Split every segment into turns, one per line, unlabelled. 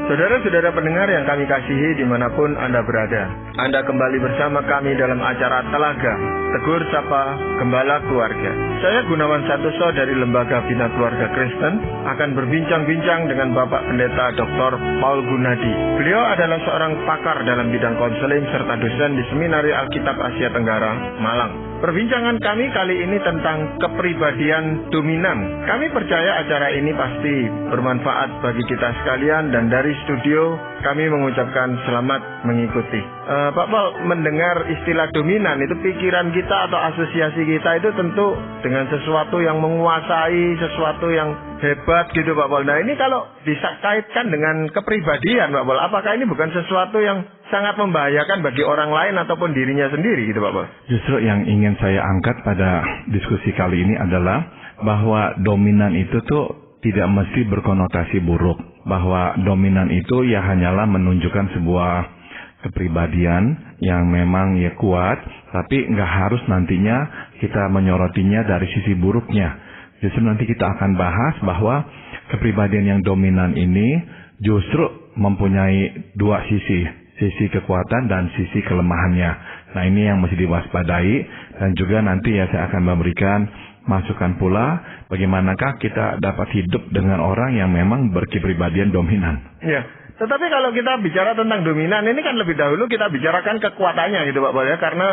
Saudara-saudara pendengar yang kami kasihi dimanapun Anda berada, Anda kembali bersama kami dalam acara Telaga, Tegur Sapa Gembala Keluarga. Saya Gunawan Santoso dari Lembaga Bina Keluarga Kristen akan berbincang-bincang dengan Bapak Pendeta Dr. Paul Gunadi. Beliau adalah seorang pakar dalam bidang konseling serta dosen di Seminari Alkitab Asia Tenggara, Malang. Perbincangan kami kali ini tentang kepribadian dominan. Kami percaya acara ini pasti bermanfaat bagi kita sekalian, dan dari studio kami mengucapkan selamat mengikuti. Pak Paul, mendengar istilah dominan itu pikiran kita atau asosiasi kita itu tentu dengan sesuatu yang menguasai, sesuatu yang hebat gitu Pak Paul. Nah ini kalau bisa kaitkan dengan kepribadian Pak Paul, apakah ini bukan sesuatu yang sangat membahayakan bagi orang lain ataupun dirinya sendiri gitu Pak Paul?
Justru yang ingin saya angkat pada diskusi kali ini adalah bahwa dominan itu tuh tidak mesti berkonotasi buruk. Bahwa dominan itu ya hanyalah menunjukkan sebuah kepribadian yang memang ya kuat, tapi nggak harus nantinya kita menyorotinya dari sisi buruknya. Justru nanti kita akan bahas bahwa kepribadian yang dominan ini justru mempunyai dua sisi kekuatan dan sisi kelemahannya. Nah ini yang mesti diwaspadai, dan juga nanti ya saya akan memberikan masukan pula bagaimanakah kita dapat hidup dengan orang yang memang berkepribadian dominan.
Ya, tetapi kalau kita bicara tentang dominan ini kan lebih dahulu kita bicarakan kekuatannya gitu Pak Paul ya, karena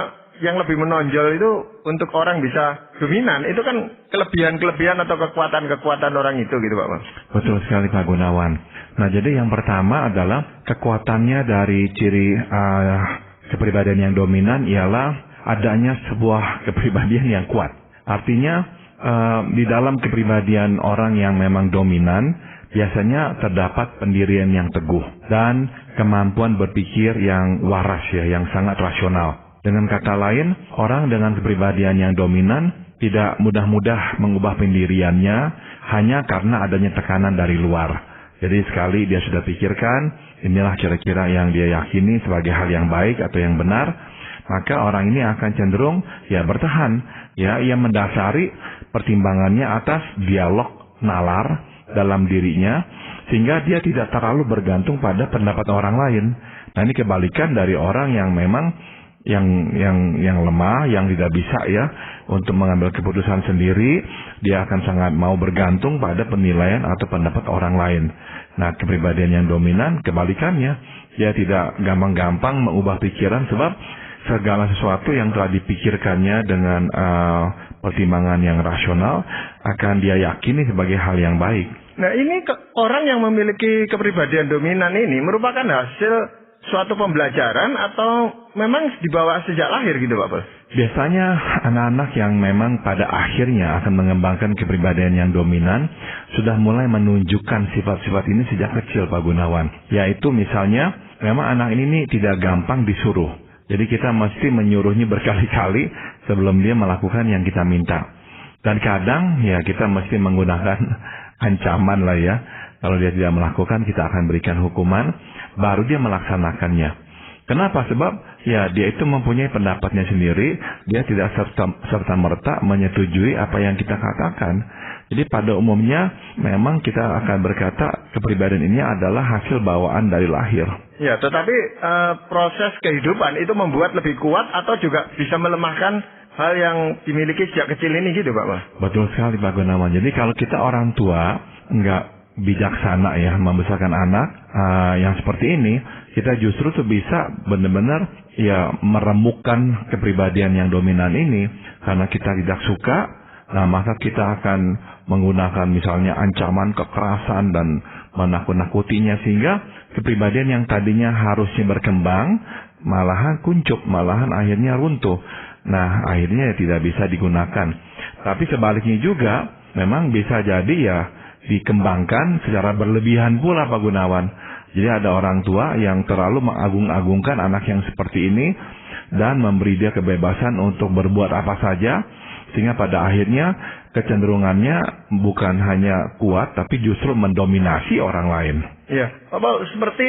yang lebih menonjol itu untuk orang bisa dominan itu kan kelebihan-kelebihan atau kekuatan-kekuatan orang itu gitu Pak Paul.
Betul sekali Pak Gunawan. Nah jadi yang pertama adalah kekuatannya dari ciri kepribadian yang dominan ialah adanya sebuah kepribadian yang kuat. Artinya di dalam kepribadian orang yang memang dominan biasanya terdapat pendirian yang teguh dan kemampuan berpikir yang waras ya, yang sangat rasional. Dengan kata lain, orang dengan kepribadian yang dominan tidak mudah-mudah mengubah pendiriannya hanya karena adanya tekanan dari luar. Jadi sekali dia sudah pikirkan, inilah kira-kira yang dia yakini sebagai hal yang baik atau yang benar, maka orang ini akan cenderung ya bertahan. Ya, ia mendasari pertimbangannya atas dialog nalar dalam dirinya, sehingga dia tidak terlalu bergantung pada pendapat orang lain. Nah ini kebalikan dari orang yang memang yang lemah, yang tidak bisa ya untuk mengambil keputusan sendiri. Dia akan sangat mau bergantung pada penilaian atau pendapat orang lain. Nah kepribadian yang dominan kebalikannya, dia tidak gampang-gampang mengubah pikiran, sebab segala sesuatu yang telah dipikirkannya dengan pertimbangan yang rasional akan dia yakini sebagai hal yang baik.
Nah ini orang yang memiliki kepribadian dominan ini merupakan hasil suatu pembelajaran atau memang dibawa sejak lahir gitu Pak Paul?
Biasanya anak-anak yang memang pada akhirnya akan mengembangkan kepribadian yang dominan sudah mulai menunjukkan sifat-sifat ini sejak kecil Pak Gunawan. Yaitu misalnya memang anak ini tidak gampang disuruh. Jadi kita mesti menyuruhnya berkali-kali sebelum dia melakukan yang kita minta. Dan kadang ya kita mesti menggunakan ancaman lah ya. Kalau dia tidak melakukan, kita akan berikan hukuman, baru dia melaksanakannya. Kenapa? Sebab ya dia itu mempunyai pendapatnya sendiri, dia tidak serta-merta menyetujui apa yang kita katakan. Jadi pada umumnya memang kita akan berkata kepribadian ini adalah hasil bawaan dari lahir.
Ya, tetapi proses kehidupan itu membuat lebih kuat atau juga bisa melemahkan hal yang dimiliki sejak kecil ini gitu Pak Mas?
Betul sekali Pak Gunawan. Jadi kalau kita orang tua nggak bijaksana ya membesarkan anak yang seperti ini, kita justru tuh bisa benar-benar ya meremukkan kepribadian yang dominan ini karena kita tidak suka. Nah maka kita akan menggunakan misalnya ancaman, kekerasan dan menakut-nakutinya, sehingga kepribadian yang tadinya harusnya berkembang malahan kuncup, malahan akhirnya runtuh. Nah akhirnya ya tidak bisa digunakan. Tapi sebaliknya juga memang bisa jadi ya dikembangkan secara berlebihan pula Pak Gunawan. Jadi ada orang tua yang terlalu mengagung-agungkan anak yang seperti ini dan memberi dia kebebasan untuk berbuat apa saja, sehingga pada akhirnya kecenderungannya bukan hanya kuat tapi justru mendominasi orang lain.
Iya, Pak Paul, seperti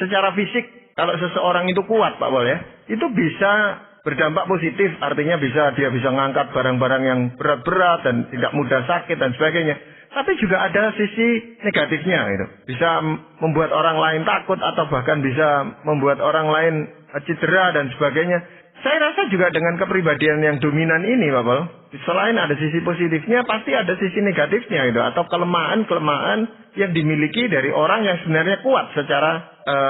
secara fisik kalau seseorang itu kuat Pak Paul ya, itu bisa berdampak positif, artinya dia bisa ngangkat barang-barang yang berat-berat dan tidak mudah sakit dan sebagainya. Tapi juga ada sisi negatifnya gitu. Bisa membuat orang lain takut atau bahkan bisa membuat orang lain cedera dan sebagainya. Saya rasa juga dengan kepribadian yang dominan ini, Pak Paul, selain ada sisi positifnya, pasti ada sisi negatifnya gitu, atau kelemahan-kelemahan yang dimiliki dari orang yang sebenarnya kuat secara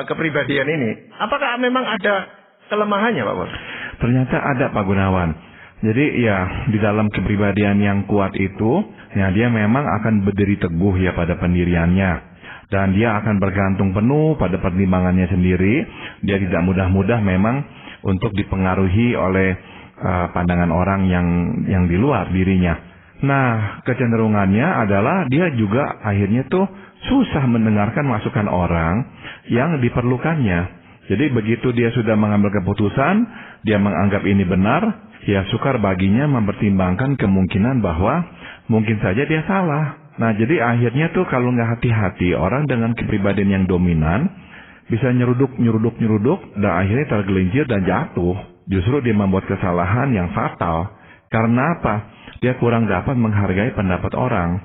kepribadian ini. Apakah memang ada kelemahannya, Pak Paul?
Ternyata ada, Pak Gunawan. Jadi ya di dalam kepribadian yang kuat itu, ya dia memang akan berdiri teguh ya pada pendiriannya. Dan dia akan bergantung penuh pada pertimbangannya sendiri. Dia tidak mudah-mudah memang untuk dipengaruhi oleh pandangan orang yang di luar dirinya. Nah, kecenderungannya adalah dia juga akhirnya tuh susah mendengarkan masukan orang yang diperlukannya. Jadi begitu dia sudah mengambil keputusan, dia menganggap ini benar, ya sukar baginya mempertimbangkan kemungkinan bahwa mungkin saja dia salah. Nah, jadi akhirnya tuh kalau nggak hati-hati, orang dengan kepribadian yang dominan bisa nyeruduk, dan akhirnya tergelincir dan jatuh. Justru dia membuat kesalahan yang fatal. Karena apa? Dia kurang dapat menghargai pendapat orang.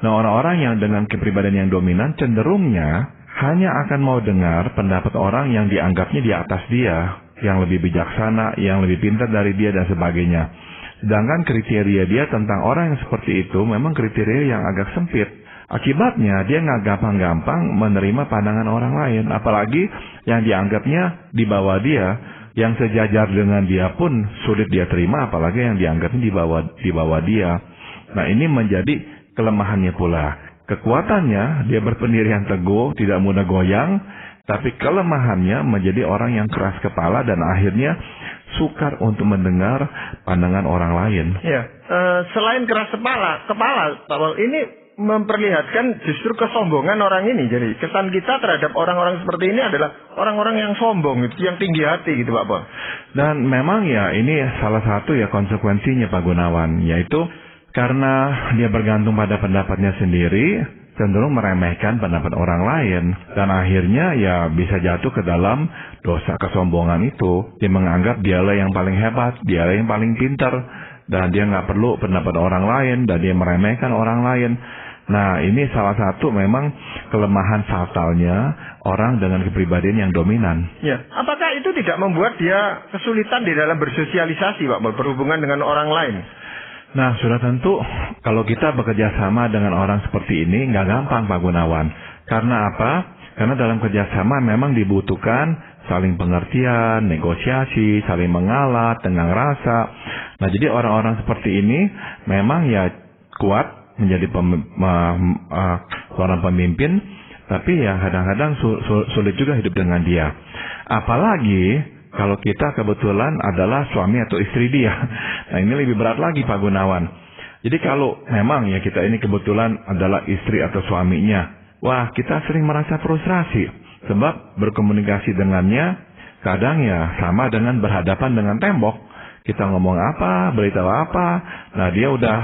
Nah, orang-orang yang dengan kepribadian yang dominan cenderungnya hanya akan mau dengar pendapat orang yang dianggapnya di atas dia, yang lebih bijaksana, yang lebih pintar dari dia dan sebagainya. Sedangkan kriteria dia tentang orang yang seperti itu memang kriteria yang agak sempit. Akibatnya dia nggak gampang-gampang menerima pandangan orang lain, apalagi yang dianggapnya di bawah dia, yang sejajar dengan dia pun sulit dia terima, apalagi yang dianggapnya di bawah dia. Nah, ini menjadi kelemahannya pula. Kekuatannya dia berpendirian teguh, tidak mudah goyang, tapi kelemahannya menjadi orang yang keras kepala dan akhirnya sukar untuk mendengar pandangan orang lain.
Ya, selain keras kepala, Pak Paul, ini memperlihatkan justru kesombongan orang ini. Jadi kesan kita terhadap orang-orang seperti ini adalah orang-orang yang sombong, yang tinggi hati gitu, Pak Paul.
Dan memang ya ini salah satu ya konsekuensinya, Pak Gunawan, yaitu karena dia bergantung pada pendapatnya sendiri, cenderung meremehkan pendapat orang lain. Dan akhirnya ya bisa jatuh ke dalam dosa kesombongan itu. Dia menganggap dialah yang paling hebat, dialah yang paling pintar, dan dia nggak perlu pendapat orang lain, dan dia meremehkan orang lain. Nah, ini salah satu memang kelemahan fatalnya orang dengan kepribadian yang dominan.
Ya, apakah itu tidak membuat dia kesulitan di dalam bersosialisasi, Pak, berhubungan dengan orang lain?
Nah, sudah tentu kalau kita bekerja sama dengan orang seperti ini nggak gampang, Pak Gunawan. Karena apa? Karena dalam kerjasama memang dibutuhkan saling pengertian, negosiasi, saling mengalah, tenggang rasa. Nah, jadi orang-orang seperti ini memang ya kuat menjadi seorang pemimpin, tapi ya kadang-kadang sulit juga hidup dengan dia. Apalagi kalau kita kebetulan adalah suami atau istri dia. Nah, ini lebih berat lagi, Pak Gunawan. Jadi kalau memang ya kita ini kebetulan adalah istri atau suaminya, wah kita sering merasa frustrasi. Sebab berkomunikasi dengannya kadang ya sama dengan berhadapan dengan tembok. Kita ngomong apa, beritahu apa, nah dia udah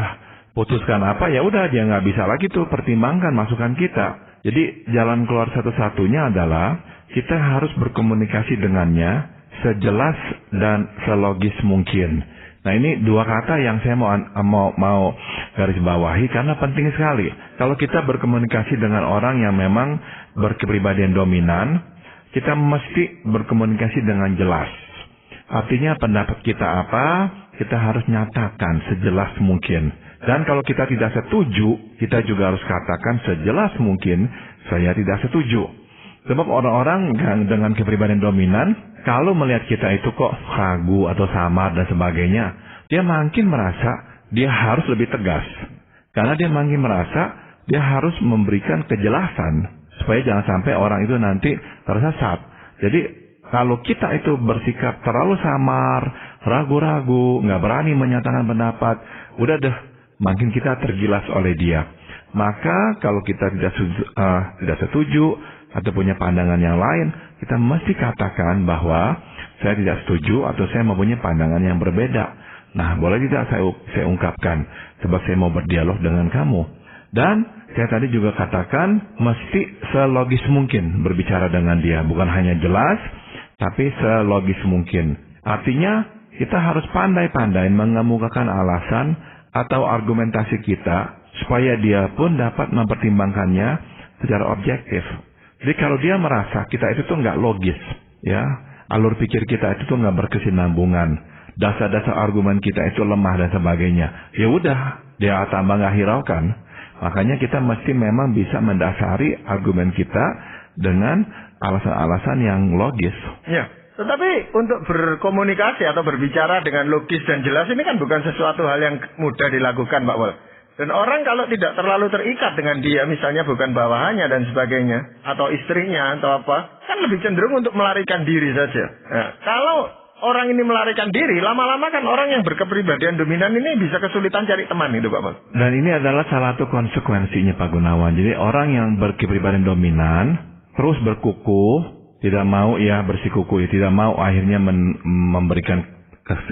putuskan apa, ya udah dia nggak bisa lagi tuh pertimbangkan masukan kita. Jadi jalan keluar satu-satunya adalah kita harus berkomunikasi dengannya sejelas dan selogis mungkin. Nah, ini dua kata yang saya mau garis bawahi karena penting sekali. Kalau kita berkomunikasi dengan orang yang memang berkepribadian dominan, kita mesti berkomunikasi dengan jelas. Artinya pendapat kita apa, kita harus nyatakan sejelas mungkin. Dan kalau kita tidak setuju, kita juga harus katakan sejelas mungkin saya tidak setuju. Sebab orang-orang dengan kepribadian dominan, kalau melihat kita itu kok ragu atau samar dan sebagainya, dia makin merasa dia harus lebih tegas. Karena dia makin merasa dia harus memberikan kejelasan, supaya jangan sampai orang itu nanti tersesat. Jadi kalau kita itu bersikap terlalu samar, ragu-ragu, nggak berani menyatakan pendapat, udah deh, makin kita tergilas oleh dia. Maka kalau kita tidak setuju atau punya pandangan yang lain, kita mesti katakan bahwa saya tidak setuju atau saya mempunyai pandangan yang berbeda. Nah, boleh tidak saya ungkapkan, sebab saya mau berdialog dengan kamu. Dan saya tadi juga katakan mesti selogis mungkin berbicara dengan dia, bukan hanya jelas, tapi selogis mungkin. Artinya kita harus pandai-pandai mengemukakan alasan atau argumentasi kita supaya dia pun dapat mempertimbangkannya secara objektif. Jadi kalau dia merasa kita itu tuh nggak logis, ya, alur pikir kita itu tuh nggak berkesinambungan, dasar-dasar argumen kita itu lemah dan sebagainya, ya udah, dia tambah nggak hiraukan. Makanya kita mesti memang bisa mendasari argumen kita dengan alasan-alasan yang logis.
Ya, tetapi untuk berkomunikasi atau berbicara dengan logis dan jelas ini kan bukan sesuatu hal yang mudah dilakukan, Pak Wol. Dan orang kalau tidak terlalu terikat dengan dia, misalnya bukan bawahannya dan sebagainya, atau istrinya atau apa, kan lebih cenderung untuk melarikan diri saja. Nah, kalau orang ini melarikan diri, lama-lama kan orang yang berkepribadian dominan ini bisa kesulitan cari teman itu, Pak Wol.
Dan ini adalah salah satu konsekuensinya, Pak Gunawan. Jadi orang yang berkepribadian dominan terus berkukuh, tidak mau ya bersikukuh, tidak mau akhirnya memberikan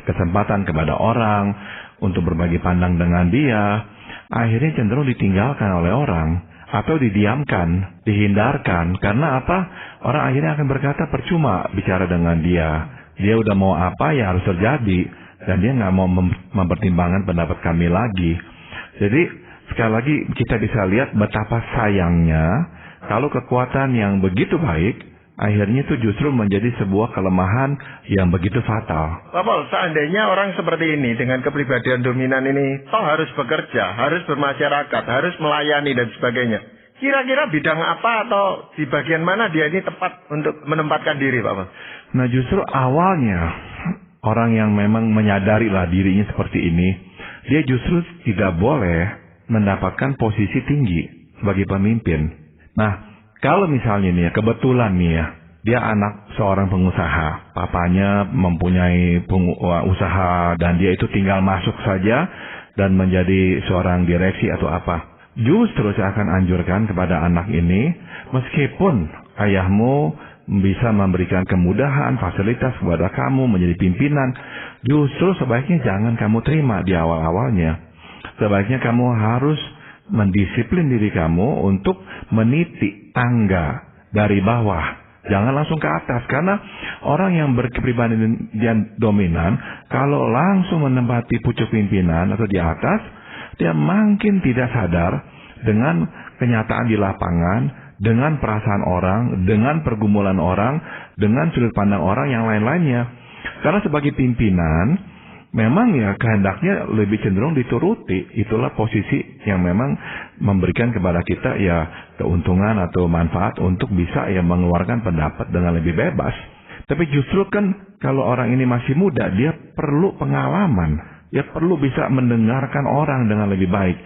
kesempatan kepada orang untuk berbagi pandang dengan dia, akhirnya cenderung ditinggalkan oleh orang atau didiamkan, dihindarkan. Karena apa? Orang akhirnya akan berkata percuma bicara dengan dia. Dia udah mau apa ya harus terjadi, dan dia nggak mau mempertimbangkan pendapat kami lagi. Jadi sekali lagi kita bisa lihat betapa sayangnya kalau kekuatan yang begitu baik akhirnya itu justru menjadi sebuah kelemahan yang begitu fatal.
Pak Pol, seandainya orang seperti ini dengan kepribadian dominan ini toh harus bekerja, harus bermasyarakat, harus melayani dan sebagainya. Kira-kira bidang apa atau di bagian mana dia ini tepat untuk menempatkan diri, Pak Pol?
Nah justru awalnya orang yang memang menyadari lah dirinya seperti ini, dia justru tidak boleh mendapatkan posisi tinggi sebagai pemimpin. Nah kalau misalnya nih ya, kebetulan nih ya, dia anak seorang pengusaha, papanya mempunyai usaha dan dia itu tinggal masuk saja dan menjadi seorang direksi atau apa. Justru saya akan anjurkan kepada anak ini, meskipun ayahmu bisa memberikan kemudahan, fasilitas kepada kamu menjadi pimpinan, justru sebaiknya jangan kamu terima di awal-awalnya. Sebaiknya kamu harus mendisiplin diri kamu untuk meniti tangga dari bawah. Jangan langsung ke atas, karena orang yang berkepribadian dominan, kalau langsung menempati pucuk pimpinan atau di atas, dia makin tidak sadar dengan kenyataan di lapangan, dengan perasaan orang, dengan pergumulan orang, dengan sudut pandang orang yang lain-lainnya. Karena sebagai pimpinan, memang ya kehendaknya lebih cenderung dituruti. Itulah posisi yang memang memberikan kepada kita ya keuntungan atau manfaat untuk bisa ya mengeluarkan pendapat dengan lebih bebas. Tapi justru kan kalau orang ini masih muda, dia perlu pengalaman. Dia perlu bisa mendengarkan orang dengan lebih baik.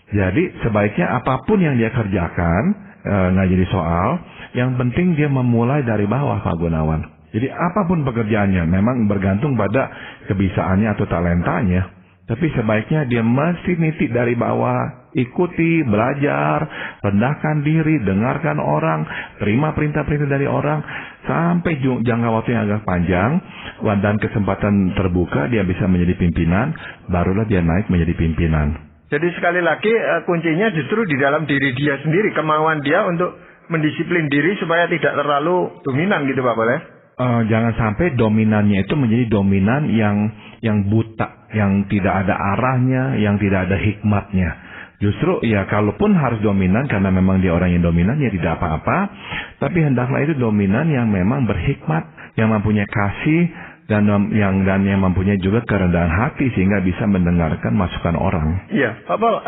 Jadi sebaiknya apapun yang dia kerjakan, nggak jadi soal. Yang penting dia memulai dari bawah, Pak Gunawan. Jadi apapun pekerjaannya, memang bergantung pada kebisaannya atau talentanya. Tapi sebaiknya dia mesti niti dari bawah, ikuti, belajar, rendahkan diri, dengarkan orang, terima perintah-perintah dari orang, sampai jangka waktu yang agak panjang, dan kesempatan terbuka dia bisa menjadi pimpinan, barulah dia naik menjadi pimpinan.
Jadi sekali lagi kuncinya justru di dalam diri dia sendiri, kemauan dia untuk mendisiplin diri supaya tidak terlalu dominan gitu Pak boleh?
Jangan sampai dominannya itu menjadi dominan yang buta, yang tidak ada arahnya, yang tidak ada hikmatnya. Justru ya kalaupun harus dominan karena memang dia orang yang dominan ya tidak apa-apa, tapi hendaklah itu dominan yang memang berhikmat, yang mempunyai kasih dan yang mempunyai juga kerendahan hati sehingga bisa mendengarkan masukan orang.
Iya, Pak Paul,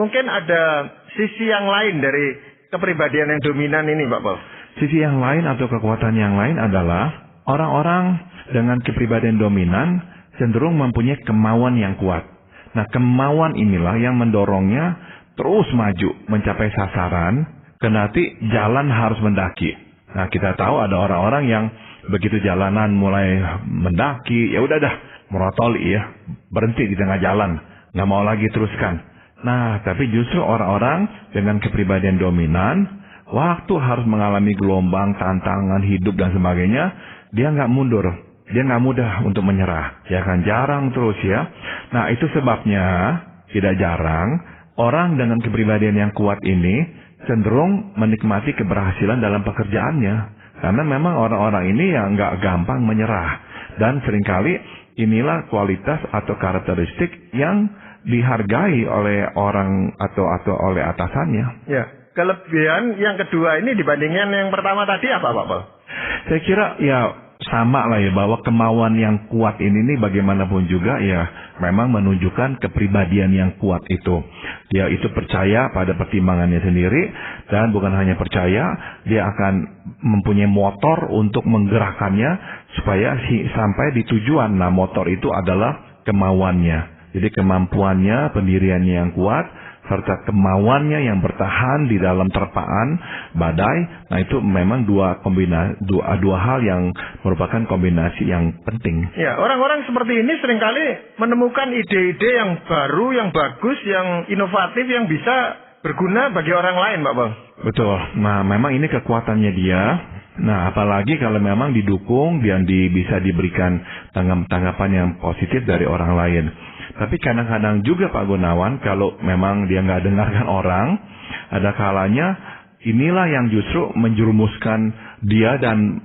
mungkin ada sisi yang lain dari kepribadian yang dominan ini, Pak Paul.
Sisi yang lain atau kekuatan yang lain adalah orang-orang dengan kepribadian dominan cenderung mempunyai kemauan yang kuat. Nah, kemauan inilah yang mendorongnya terus maju mencapai sasaran, kendati jalan harus mendaki. Nah, kita tahu ada orang-orang yang begitu jalanan mulai mendaki, ya udah dah, merotoli ya, berhenti di tengah jalan, nggak mau lagi teruskan. Nah, tapi justru orang-orang dengan kepribadian dominan, waktu harus mengalami gelombang, tantangan hidup dan sebagainya, dia nggak mundur. Dia nggak mudah untuk menyerah. Ya kan, jarang terus ya. Nah, itu sebabnya tidak jarang orang dengan kepribadian yang kuat ini cenderung menikmati keberhasilan dalam pekerjaannya. Karena memang orang-orang ini yang nggak gampang menyerah. Dan seringkali inilah kualitas atau karakteristik yang dihargai oleh orang atau oleh atasannya.
Ya, kelebihan yang kedua ini dibandingkan yang pertama tadi apa, Pak Paul?
Saya kira ya sama lah ya, bahwa kemauan yang kuat ini bagaimanapun juga ya memang menunjukkan kepribadian yang kuat itu. Dia itu percaya pada pertimbangannya sendiri, dan bukan hanya percaya, dia akan mempunyai motor untuk menggerakkannya supaya sampai di tujuan. Nah, motor itu adalah kemauannya. Jadi kemampuannya, pendiriannya yang kuat, serta kemauannya yang bertahan di dalam terpaan badai. Nah, itu memang dua hal yang merupakan kombinasi yang penting.
Ya, orang-orang seperti ini seringkali menemukan ide-ide yang baru, yang bagus, yang inovatif, yang bisa berguna bagi orang lain, Pak Bang.
Betul. Nah, memang ini kekuatannya dia. Nah, apalagi kalau memang didukung dan bisa diberikan tanggapan yang positif dari orang lain. Tapi kadang-kadang juga Pak Gunawan, kalau memang dia nggak dengarkan orang, ada kalanya inilah yang justru menjerumuskan dia dan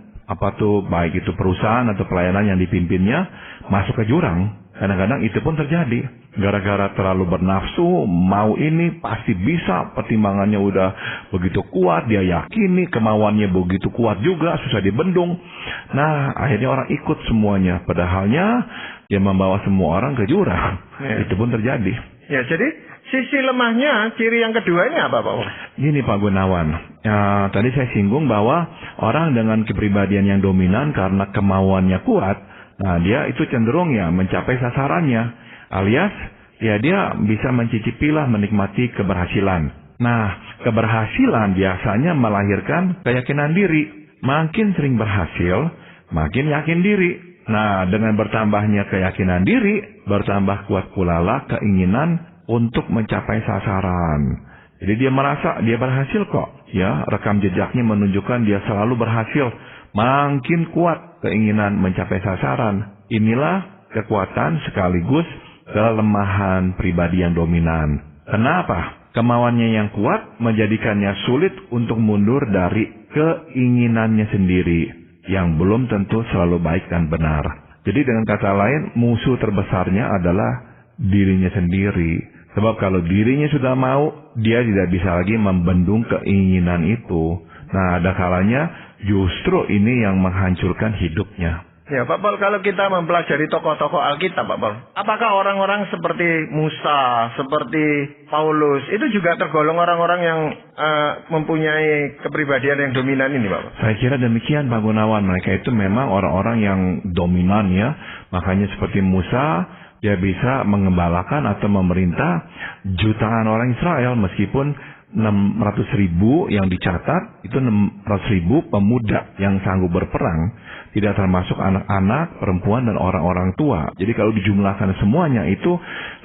baik itu perusahaan atau pelayanan yang dipimpinnya masuk ke jurang. Kadang-kadang itu pun terjadi. Gara-gara terlalu bernafsu, mau ini pasti bisa, pertimbangannya udah begitu kuat, dia yakini kemauannya begitu kuat juga, susah dibendung. Nah, akhirnya orang ikut semuanya. Padahalnya dia membawa semua orang ke jurang. Ya. Itu pun terjadi.
Ya, jadi sisi lemahnya, ciri yang kedua ini apa, Pak?
Gini Pak Gunawan, tadi saya singgung bahwa orang dengan kepribadian yang dominan karena kemauannya kuat, nah dia itu cenderung ya mencapai sasarannya, alias ya dia bisa mencicipilah menikmati keberhasilan. Nah, keberhasilan biasanya melahirkan keyakinan diri. Makin sering berhasil, makin yakin diri. Nah, dengan bertambahnya keyakinan diri, bertambah kuat pula lah keinginan untuk mencapai sasaran. Jadi dia merasa dia berhasil kok. Ya, rekam jejaknya menunjukkan dia selalu berhasil. Makin kuat keinginan mencapai sasaran. Inilah kekuatan sekaligus kelemahan pribadi yang dominan. Kenapa? Kemauannya yang kuat menjadikannya sulit untuk mundur dari keinginannya sendiri, yang belum tentu selalu baik dan benar. Jadi dengan kata lain, musuh terbesarnya adalah dirinya sendiri. Sebab kalau dirinya sudah mau, dia tidak bisa lagi membendung keinginan itu. Nah, ada kalanya justru ini yang menghancurkan hidupnya.
Ya, Pak Paul, kalau kita mempelajari tokoh-tokoh Alkitab, Pak Paul, apakah orang-orang seperti Musa, seperti Paulus, itu juga tergolong orang-orang yang mempunyai kepribadian yang dominan ini, Pak Paul?
Saya kira demikian, Pak Gunawan. Mereka itu memang orang-orang yang dominan ya. Makanya seperti Musa, dia bisa mengembalakan atau memerintah jutaan orang Israel, meskipun 600.000 yang dicatat, itu 600.000 pemuda yang sanggup berperang, tidak termasuk anak-anak, perempuan, dan orang-orang tua. Jadi kalau dijumlahkan semuanya itu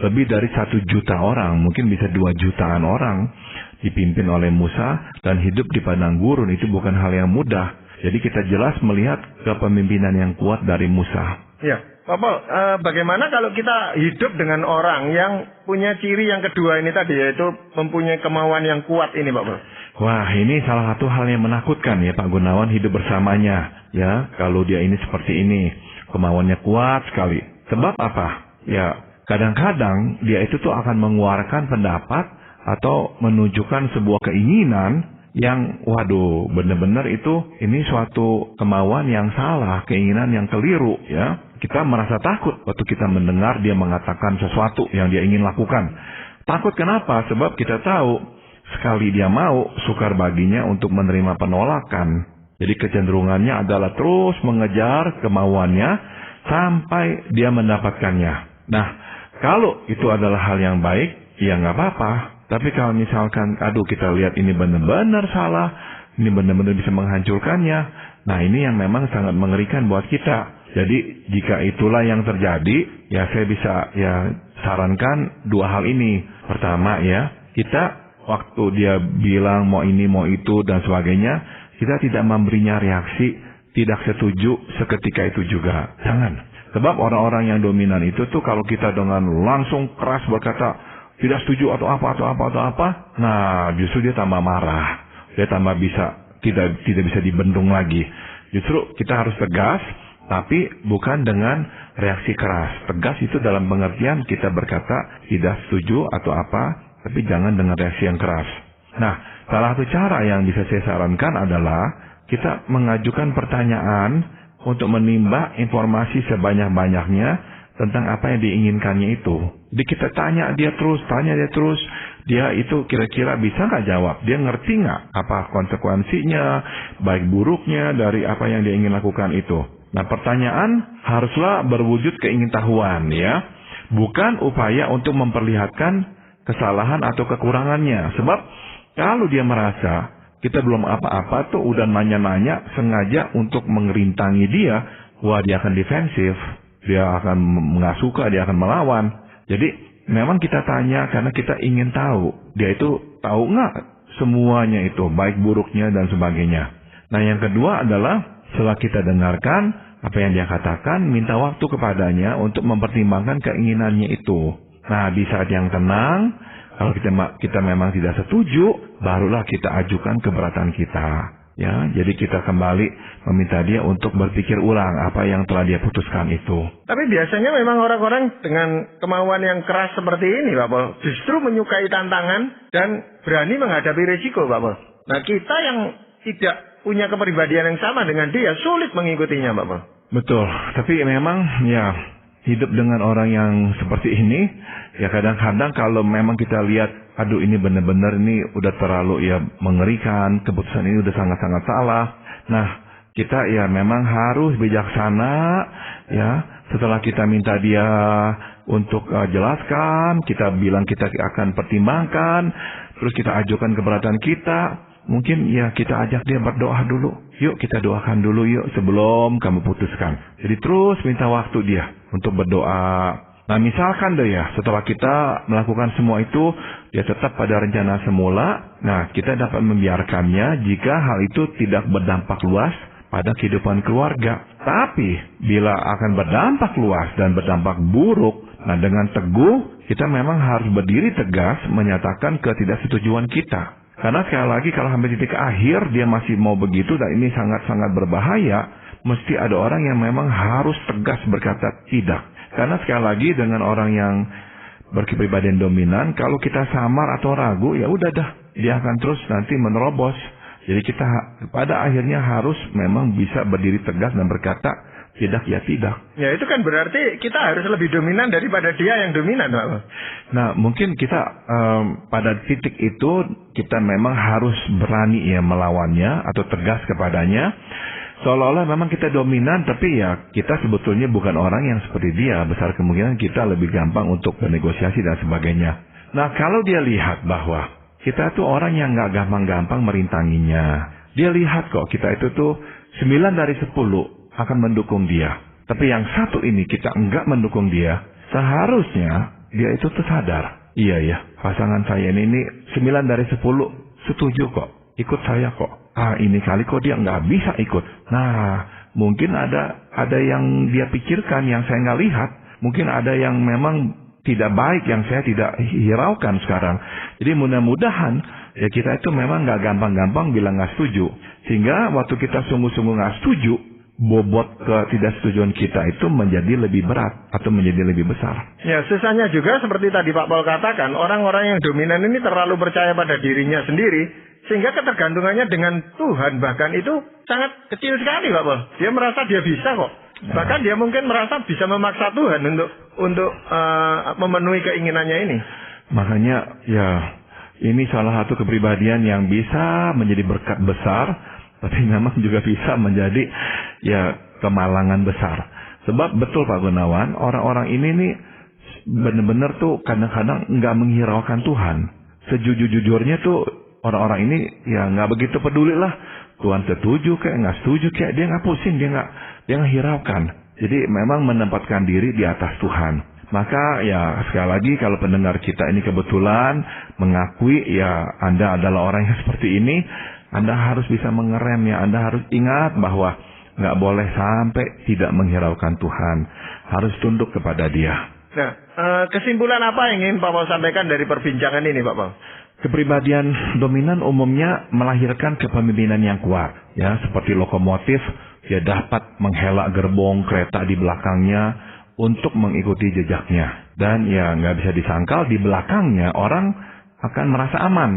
lebih dari 1 juta orang, mungkin bisa 2 jutaan orang dipimpin oleh Musa dan hidup di padang gurun. Itu bukan hal yang mudah. Jadi kita jelas melihat kepemimpinan yang kuat dari Musa.
Ya, Pak Paul, bagaimana kalau kita hidup dengan orang yang punya ciri yang kedua ini tadi, yaitu mempunyai kemauan yang kuat ini, Pak Paul?
Wah, ini salah satu hal yang menakutkan ya Pak Gunawan, hidup bersamanya. Ya, kalau dia ini seperti ini, kemauannya kuat sekali. Sebab apa? Ya, kadang-kadang dia itu tuh akan mengeluarkan pendapat atau menunjukkan sebuah keinginan yang, waduh, benar-benar itu ini suatu kemauan yang salah, keinginan yang keliru ya. Kita merasa takut waktu kita mendengar dia mengatakan sesuatu yang dia ingin lakukan. Takut kenapa? Sebab kita tahu sekali dia mau, sukar baginya untuk menerima penolakan. Jadi kecenderungannya adalah terus mengejar kemauannya sampai dia mendapatkannya. Nah, kalau itu adalah hal yang baik, ya nggak apa-apa. Tapi kalau misalkan, kita lihat ini benar-benar salah, ini benar-benar bisa menghancurkannya. Nah, ini yang memang sangat mengerikan buat kita. Jadi jika itulah yang terjadi, ya saya bisa sarankan 2 hal ini. Pertama ya, kita waktu dia bilang mau ini mau itu dan sebagainya, kita tidak memberinya reaksi tidak setuju seketika itu juga. Jangan. Sebab orang-orang yang dominan itu tuh kalau kita dengan langsung keras berkata tidak setuju atau apa, nah justru dia tambah marah. Dia tambah tidak bisa dibendung lagi. Justru kita harus tegas tapi bukan dengan reaksi keras. Tegas itu dalam pengertian kita berkata tidak setuju atau apa, tapi jangan dengan reaksi yang keras. Nah, salah satu cara yang bisa saya sarankan adalah kita mengajukan pertanyaan untuk menimba informasi sebanyak-banyaknya tentang apa yang diinginkannya itu. Jadi kita tanya dia terus, dia itu kira-kira bisa nggak jawab? Dia ngerti nggak apa konsekuensinya, baik buruknya dari apa yang dia ingin lakukan itu? Nah, pertanyaan haruslah berwujud keingintahuan ya, bukan upaya untuk memperlihatkan kesalahan atau kekurangannya. Sebab kalau dia merasa kita belum apa-apa tuh udah nanya-nanya sengaja untuk mengerintangi dia, wah dia akan defensif. Dia akan nggak suka, dia akan melawan. Jadi memang kita tanya karena kita ingin tahu. Dia itu tahu nggak semuanya itu, baik buruknya dan sebagainya. Nah yang kedua adalah setelah kita dengarkan apa yang dia katakan, minta waktu kepadanya untuk mempertimbangkan keinginannya itu. Nah di saat yang tenang, kalau kita memang tidak setuju, barulah kita ajukan keberatan kita. Ya, jadi kita kembali meminta dia untuk berpikir ulang apa yang telah dia putuskan itu.
Tapi biasanya memang orang-orang dengan kemauan yang keras seperti ini, Pak Pol, justru menyukai tantangan dan berani menghadapi risiko, Pak Pol. Nah, kita yang tidak punya kepribadian yang sama dengan dia, sulit mengikutinya, Pak Pol.
Betul, tapi memang ya hidup dengan orang yang seperti ini, ya kadang-kadang kalau memang kita lihat aduh ini benar-benar ini udah terlalu ya mengerikan, keputusan ini udah sangat-sangat salah. Nah, kita ya memang harus bijaksana ya. Setelah kita minta dia untuk jelaskan, kita bilang kita akan pertimbangkan, terus kita ajukan keberatan kita, mungkin ya kita ajak dia berdoa dulu. Yuk kita doakan dulu yuk sebelum kamu putuskan. Jadi terus minta waktu dia untuk berdoa. Nah misalkan deh ya, setelah kita melakukan semua itu, dia tetap pada rencana semula, nah kita dapat membiarkannya jika hal itu tidak berdampak luas pada kehidupan keluarga. Tapi, bila akan berdampak luas dan berdampak buruk, nah dengan teguh, kita memang harus berdiri tegas menyatakan ketidaksetujuan kita. Karena sekali lagi kalau sampai titik akhir, dia masih mau begitu dan ini sangat-sangat berbahaya, mesti ada orang yang memang harus tegas berkata tidak. Karena sekali lagi dengan orang yang berkepribadian dominan, kalau kita samar atau ragu, ya udah dah, dia akan terus nanti menerobos. Jadi kita pada akhirnya harus memang bisa berdiri tegas dan berkata tidak ya tidak.
Ya itu kan berarti kita harus lebih dominan daripada dia yang dominan, Pak.
Nah mungkin kita pada titik itu kita memang harus berani ya melawannya atau tegas kepadanya. Seolah-olah memang kita dominan, tapi ya kita sebetulnya bukan orang yang seperti dia. Besar kemungkinan kita lebih gampang untuk bernegosiasi dan sebagainya. Nah kalau dia lihat bahwa kita tuh orang yang nggak gampang-gampang merintanginya. Dia lihat kok kita itu tuh 9 dari 10 akan mendukung dia. Tapi yang satu ini kita enggak mendukung dia. Seharusnya dia itu tuh sadar. Iya ya, pasangan saya ini 9 dari 10 setuju kok. Ikut saya kok. Ini kali kok dia nggak bisa ikut. Nah, mungkin ada yang dia pikirkan yang saya nggak lihat. Mungkin ada yang memang tidak baik yang saya tidak hiraukan sekarang. Jadi mudah-mudahan ya kita itu memang nggak gampang-gampang bilang nggak setuju. Sehingga waktu kita sungguh-sungguh nggak setuju, bobot ketidaksetujuan kita itu menjadi lebih berat atau menjadi lebih besar.
Ya, susahnya juga seperti tadi Pak Paul katakan, orang-orang yang dominan ini terlalu percaya pada dirinya sendiri, sehingga ketergantungannya dengan Tuhan bahkan itu sangat kecil sekali, Pak Paul. Dia merasa dia bisa kok. Bahkan dia mungkin merasa bisa memaksa Tuhan untuk memenuhi keinginannya ini.
Makanya ya ini salah satu kepribadian yang bisa menjadi berkat besar, tapi memang juga bisa menjadi ya kemalangan besar. Sebab betul Pak Gunawan, orang-orang ini nih benar-benar tuh kadang-kadang nggak menghiraukan Tuhan. Sejujur-jujurnya tuh orang-orang ini ya nggak begitu peduli lah. Tuhan setuju kayak nggak setuju kayak dia nggak pusing, dia nggak hiraukan. Jadi memang menempatkan diri di atas Tuhan. Maka ya sekali lagi kalau pendengar kita ini kebetulan mengakui ya Anda adalah orang yang seperti ini, Anda harus bisa mengerem ya. Anda harus ingat bahwa nggak boleh sampai tidak menghiraukan Tuhan. Harus tunduk kepada Dia.
Nah, kesimpulan apa yang ingin Pak Paul sampaikan dari perbincangan ini, Pak Paul?
Kepribadian dominan umumnya melahirkan kepemimpinan yang kuat, ya seperti lokomotif dia dapat menghela gerbong kereta di belakangnya untuk mengikuti jejaknya. Dan ya nggak bisa disangkal di belakangnya orang akan merasa aman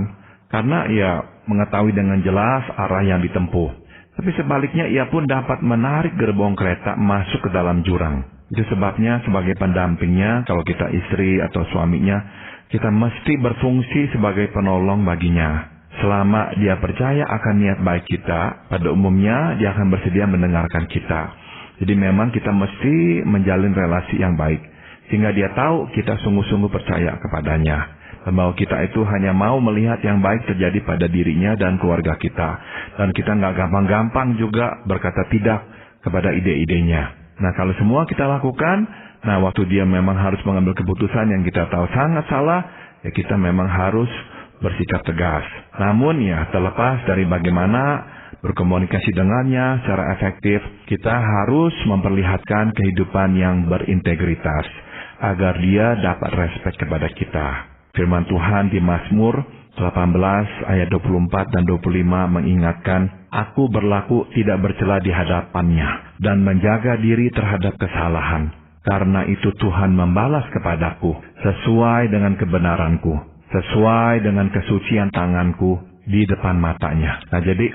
karena ia mengetahui dengan jelas arah yang ditempuh. Tapi sebaliknya ia pun dapat menarik gerbong kereta masuk ke dalam jurang. Itu sebabnya sebagai pendampingnya, kalau kita istri atau suaminya, kita mesti berfungsi sebagai penolong baginya. Selama dia percaya akan niat baik kita, pada umumnya dia akan bersedia mendengarkan kita. Jadi memang kita mesti menjalin relasi yang baik, sehingga dia tahu kita sungguh-sungguh percaya kepadanya. Dan bahwa kita itu hanya mau melihat yang baik terjadi pada dirinya dan keluarga kita. Dan kita nggak gampang-gampang juga berkata tidak kepada ide-idenya. Nah kalau semua kita lakukan, nah waktu dia memang harus mengambil keputusan yang kita tahu sangat salah, ya kita memang harus bersikap tegas. Namun ya terlepas dari bagaimana berkomunikasi dengannya secara efektif, kita harus memperlihatkan kehidupan yang berintegritas agar dia dapat respek kepada kita. Firman Tuhan di Mazmur 18 ayat 24 dan 25 mengingatkan, aku berlaku tidak bercela di hadapannya dan menjaga diri terhadap kesalahan. Karena itu Tuhan membalas kepadaku sesuai dengan kebenaranku, sesuai dengan kesucian tanganku di depan matanya. Nah jadi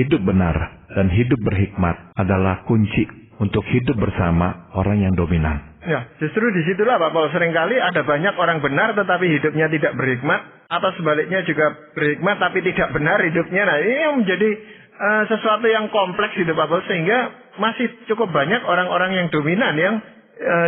hidup benar dan hidup berhikmat adalah kunci untuk hidup bersama orang yang dominan.
Ya, justru disitulah Pak Paul, seringkali ada banyak orang benar tetapi hidupnya tidak berhikmat, atau sebaliknya juga berhikmat tapi tidak benar hidupnya. Nah ini yang menjadi sesuatu yang kompleks gitu Pak Paul, sehingga masih cukup banyak orang-orang yang dominan yang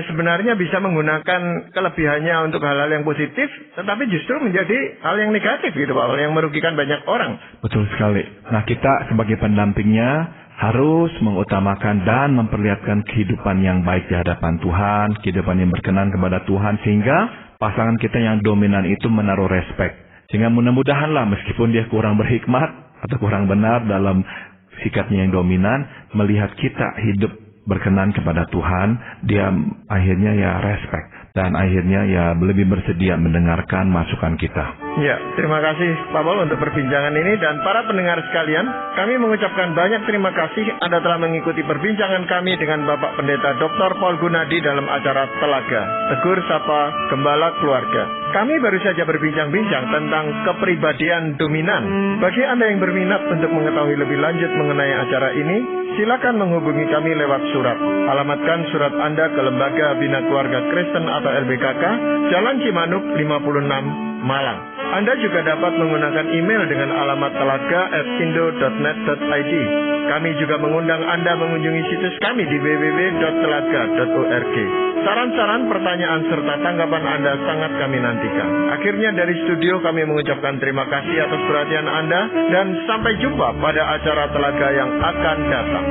sebenarnya bisa menggunakan kelebihannya untuk hal-hal yang positif, tetapi justru menjadi hal yang negatif gitu Pak, yang merugikan banyak orang.
Betul sekali. Nah kita sebagai pendampingnya harus mengutamakan dan memperlihatkan kehidupan yang baik di hadapan Tuhan, kehidupan yang berkenan kepada Tuhan, sehingga pasangan kita yang dominan itu menaruh respek. Sehingga mudah-mudahanlah meskipun dia kurang berhikmat atau kurang benar dalam sikapnya yang dominan, melihat kita hidup berkenan kepada Tuhan, dia akhirnya ya respect dan akhirnya ya lebih bersedia mendengarkan masukan kita.
Ya, terima kasih Pak Paul untuk perbincangan ini, dan para pendengar sekalian, kami mengucapkan banyak terima kasih Anda telah mengikuti perbincangan kami dengan Bapak Pendeta Dr. Paul Gunadi dalam acara Telaga, Tegur Sapa Gembala Keluarga. Kami baru saja berbincang-bincang tentang kepribadian dominan. Bagi Anda yang berminat untuk mengetahui lebih lanjut mengenai acara ini, silakan menghubungi kami lewat surat. Alamatkan surat Anda ke Lembaga Bina Keluarga Kristen atau LBKK, Jalan Cimanuk 56, Malang. Anda juga dapat menggunakan email dengan alamat telaga@indo.net.id. Kami juga mengundang Anda mengunjungi situs kami di www.telaga.org. Saran-saran, pertanyaan, serta tanggapan Anda sangat kami nantikan. Akhirnya dari studio kami mengucapkan terima kasih atas perhatian Anda, dan sampai jumpa pada acara Telaga yang akan datang.